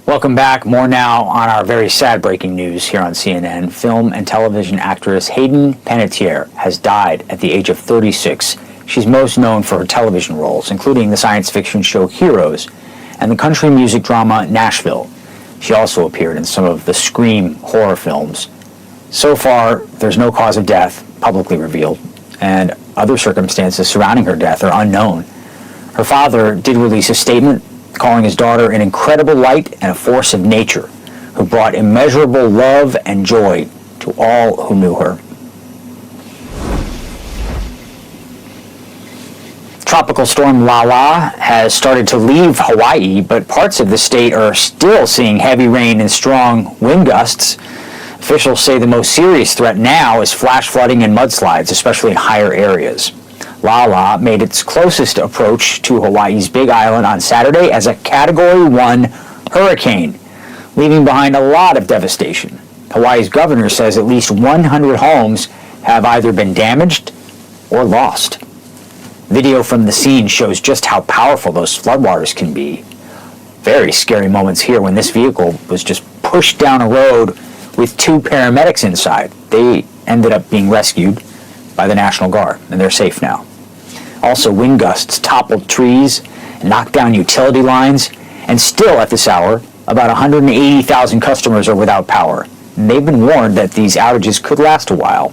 Welcome back. More now on our very sad breaking news here on CNN. Film and television actress Hayden Panettiere has died at the age of 36. She's most known for her television roles, including the science fiction show Heroes and the country music drama Nashville. She also appeared in some of the Scream horror films. So far, there's no cause of death publicly revealed, and other circumstances surrounding her death are unknown. Her father did release a statement calling his daughter an incredible light and a force of nature who brought immeasurable love and joy to all who knew her. Tropical storm Lala has started to leave Hawaii, but parts of the state are still seeing heavy rain and strong wind gusts. Officials say the most serious threat now is flash flooding and mudslides, especially in higher areas. Lala made its closest approach to Hawaii's Big Island on Saturday as a Category 1 hurricane, leaving behind a lot of devastation. Hawaii's governor says at least 100 homes have either been damaged or lost. Video from the scene shows just how powerful those floodwaters can be. Very scary moments here when this vehicle was just pushed down a road with 2 paramedics inside. They ended up being rescued by the National Guard, and they're safe now. Also, wind gusts toppled trees, knocked down utility lines, and still at this hour, about 180,000 customers are without power. And they've been warned that these outages could last a while.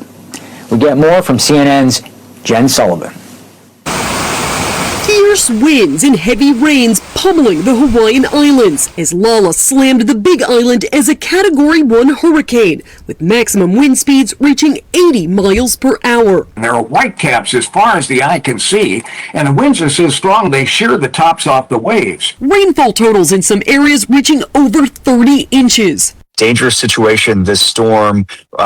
We get more from CNN's Jen Sullivan. Fierce winds and heavy rains pummeling the Hawaiian Islands as Lala slammed the Big Island as a Category 1 hurricane, with maximum wind speeds reaching 80 miles per hour. There are whitecaps as far as the eye can see, and the winds are so strong they shear the tops off the waves. Rainfall totals in some areas reaching over 30 inches. Dangerous situation. This storm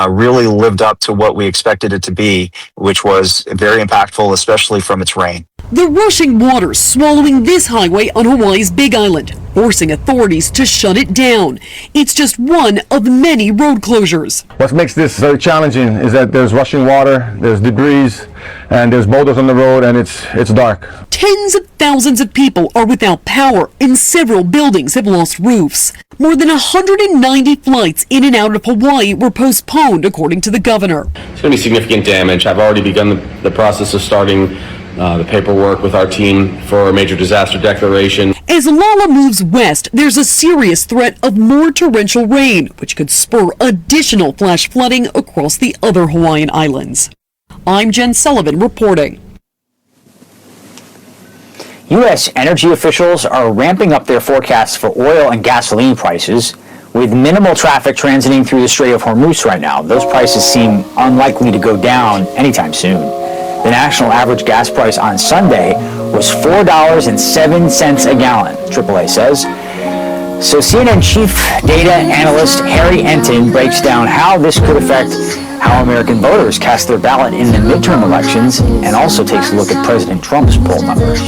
really lived up to what we expected it to be, which was very impactful, especially from its rain. The rushing waters swallowing this highway on Hawaii's Big Island, forcing authorities to shut it down. It's just one of many road closures. What makes this very challenging is that there's rushing water, there's debris, and there's boulders on the road, and it's dark. Tens of thousands of people are without power, and several buildings have lost roofs. More than 190 flights in and out of Hawaii were postponed, according to the governor. It's going to be significant damage. I've already begun the process of starting the paperwork with our team for a major disaster declaration. As Lala moves west, there's a serious threat of more torrential rain, which could spur additional flash flooding across the other Hawaiian islands. I'm Jen Sullivan reporting. U.S. energy officials are ramping up their forecasts for oil and gasoline prices, with minimal traffic transiting through the Strait of Hormuz right now. Those prices seem unlikely to go down anytime soon. The national average gas price on Sunday was $4.07 a gallon, AAA says. So CNN chief data analyst Harry Enton breaks down how this could affect how American voters cast their ballot in the midterm elections, and also takes a look at President Trump's poll numbers.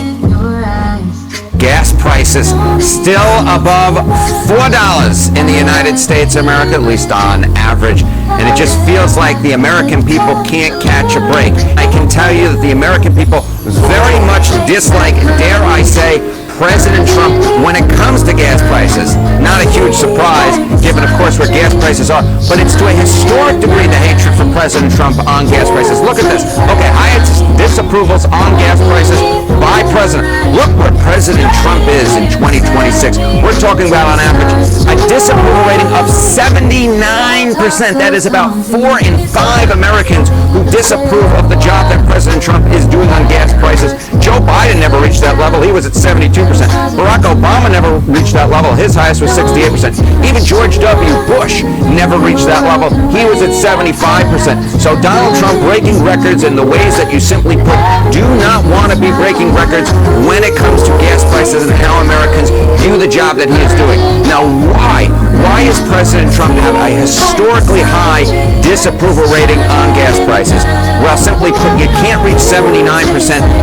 Gas prices still above $4 in the United States of America, at least on average. And it just feels like the American people can't catch a break. I can tell you that the American people very much dislike, dare I say, President Trump when it comes to gas prices. Not a huge surprise, given, of course, where gas prices are, but it's to a historic degree the hatred for President Trump on gas prices. Look at this. Okay, highest disapprovals on gas prices by President. Look where President Trump is in 2026. We're talking about, on average, a disapproval rating of 79%. That is about 4 in 5 Americans who disapprove of the job that President Trump is doing on gas prices. Joe Biden never reached that level. He was at 72%. Barack Obama never reached that level. His highest was 68%. Even George W. Bush never reached that level. He was at 75%. So Donald Trump breaking records in the ways that you simply put do not want to be breaking records when it comes to gas prices and how Americans view the job that he is doing. Now, why? Why is President Trump have a historically high disapproval rating on gas prices? Well, simply put, you can't reach 79%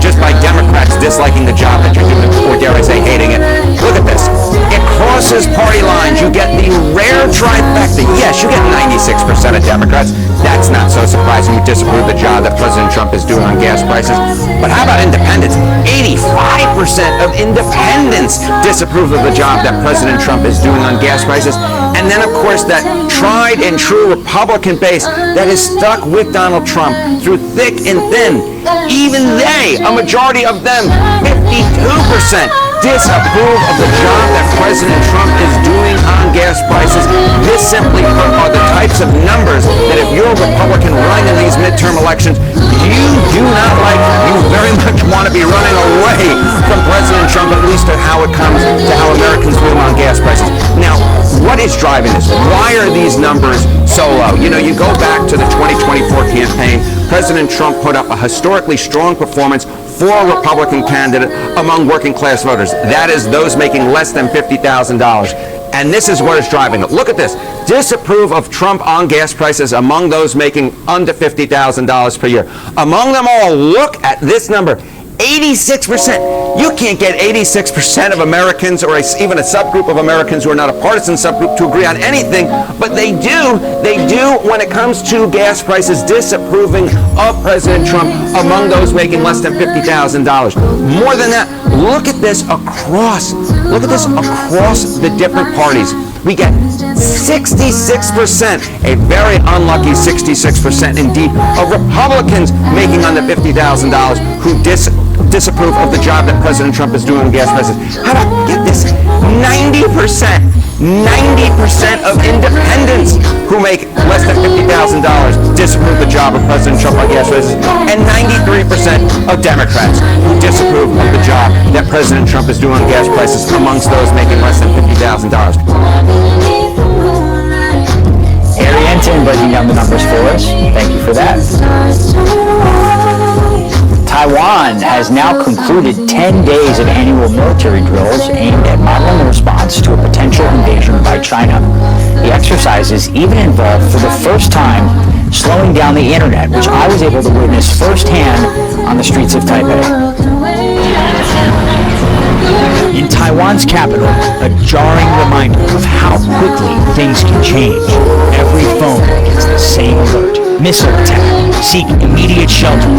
just by Democrats disliking the job that you're doing, or dare I say hating it. Look at this. It costs crosses party lines. You get the rare trifecta. Yes, you get 96% of Democrats. That's not so surprising. You disapprove of the job that President Trump is doing on gas prices. But how about independents? 85% of independents disapprove of the job that President Trump is doing on gas prices. And then, of course, that tried and true Republican base that is stuck with Donald Trump through thick and thin. Even they, a majority of them, 52%, disapprove of the job that President Trump is doing on gas prices. This simply are the types of numbers that if you're a Republican running in these midterm elections, you do not like. You very much want to be running away from President Trump, at least at how it comes to how Americans feel on gas prices. Now, what is driving this? Why are these numbers so low? You know, you go back to the 2024 campaign, President Trump put up a historically strong performance for a Republican candidate among working class voters. That is those making less than $50,000. And this is what is driving it. Look at this. Disapprove of Trump on gas prices among those making under $50,000 per year. Among them all, look at this number. 86%. You can't get 86% of Americans or even a subgroup of Americans who are not a partisan subgroup to agree on anything, but they do when it comes to gas prices disapproving of President Trump among those making less than $50,000. More than that, look at this across the different parties. We get 66%, a very unlucky 66% indeed, of Republicans making under $50,000 who disapprove of the job that President Trump is doing on gas prices. How about, get this, 90% of independents who make less than $50,000 disapprove of the job of President Trump on gas prices, and 93% of Democrats who disapprove of the job that President Trump is doing on gas prices amongst those making less than $50,000. Harry Enton breaking down the numbers for us. Thank you for that. Taiwan has now concluded 10 days of annual military drills aimed at modeling a response to a potential invasion by China. The exercises even involved, for the first time, slowing down the internet, which I was able to witness firsthand on the streets of Taipei. In Taiwan's capital, a jarring reminder of how quickly things can change. Every phone gets the same alert. Missile attack. Seek immediate shelter.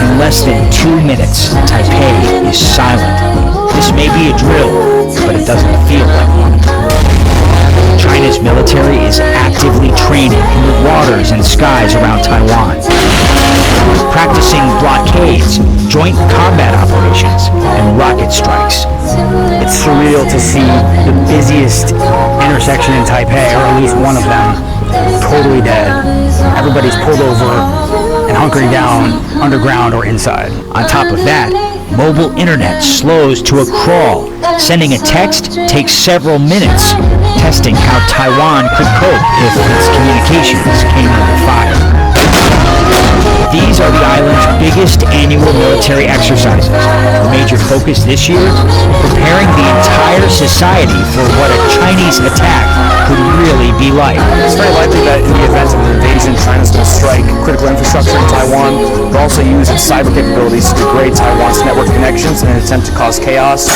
In less than 2 minutes, Taipei is silent. This may be a drill, but it doesn't feel like one. China's military is actively training in the waters and skies around Taiwan, practicing blockades, joint combat operations, and rocket strikes. It's surreal to see the busiest intersection in Taipei, or at least one of them, totally dead. Everybody's pulled over and hunkering down underground or inside. On top of that, mobile internet slows to a crawl. Sending a text takes several minutes, testing how Taiwan could cope if its communications came under fire. These are the island's biggest annual military exercises. The major focus this year, preparing the entire society for what a Chinese attack could really be like. It's very likely that in the event of an invasion, China's going to strike critical infrastructure in Taiwan, but also use its cyber capabilities to degrade Taiwan's network connections in an attempt to cause chaos.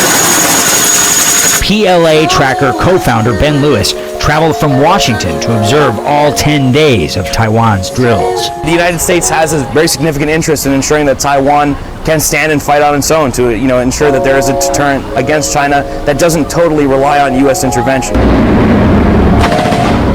PLA Tracker co-founder Ben Lewis traveled from Washington to observe all 10 days of Taiwan's drills. The United States has a very significant interest in ensuring that Taiwan can stand and fight on its own to, ensure that there is a deterrent against China that doesn't totally rely on U.S. intervention.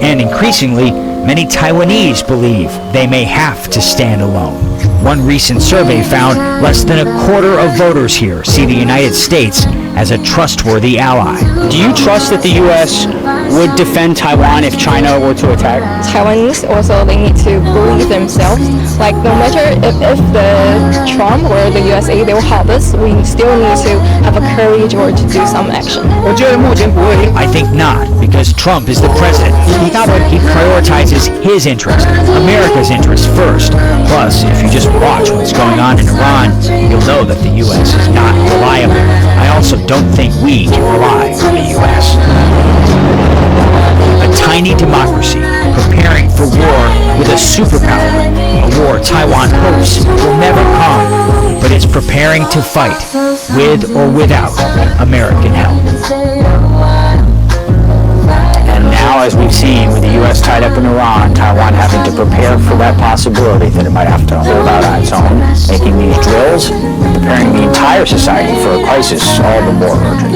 And increasingly, many Taiwanese believe they may have to stand alone. One recent survey found less than a quarter of voters here see the United States as a trustworthy ally. Do you trust that the U.S. would defend Taiwan if China were to attack? Taiwanese also, they need to believe themselves. Like, no matter if the Trump or the USA, they will help us, we still need to have a courage or to do some action. I think not, because Trump is the president. He prioritizes his interest, America's interest first. Plus, if you just watch what's going on in Iran, you'll know that the U.S. is not reliable. I also don't think we can rely on the U.S. A tiny democracy preparing for war with a superpower, a war Taiwan hopes will never come, but it's preparing to fight with or without American help. And now, as we've seen, with the U.S. tied up in Iran, Taiwan having to prepare for that possibility that it might have to hold out on its own, making these drills, preparing the entire society for a crisis all the more urgent.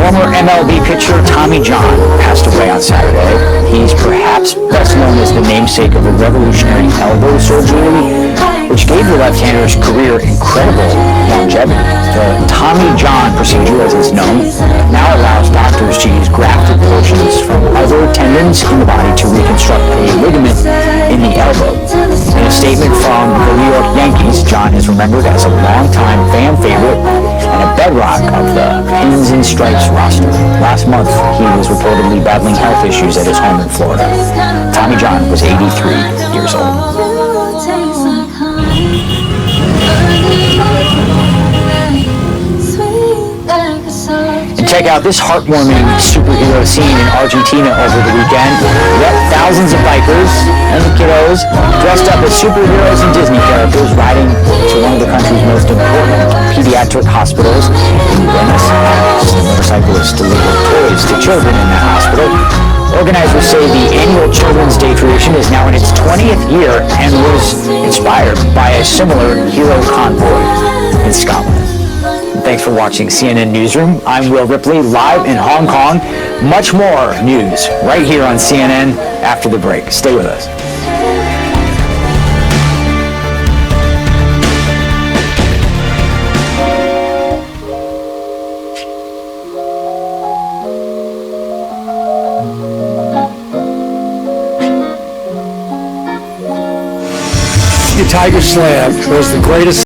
Former MLB pitcher Tommy John passed away on Saturday. He's perhaps best known as the namesake of a revolutionary elbow surgery, which gave the left-hander's career incredible longevity. The Tommy John procedure, as it's known, now allows doctors to use grafted portions from other tendons in the body to reconstruct a ligament in the elbow. In a statement from the New York Yankees, John is remembered as a longtime fan favorite and a bedrock of the Pins and Stripes roster. Last month, he was reportedly battling health issues at his home in Florida. Tommy John was 83 years old. And check out this heartwarming superhero scene in Argentina over the weekend. Yet thousands of bikers and kiddos dressed up as superheroes and Disney characters riding to one of the country's most important pediatric hospitals in Buenos Aires. The motorcyclists delivered toys to children in that hospital. Organizers say the annual Children's Day tradition is now in its 20th year and was inspired by a similar hero convoy in Scotland. Thanks for watching CNN Newsroom. I'm Will Ripley, live in Hong Kong. Much more news right here on CNN after the break. Stay with us. Tiger Slam was the greatest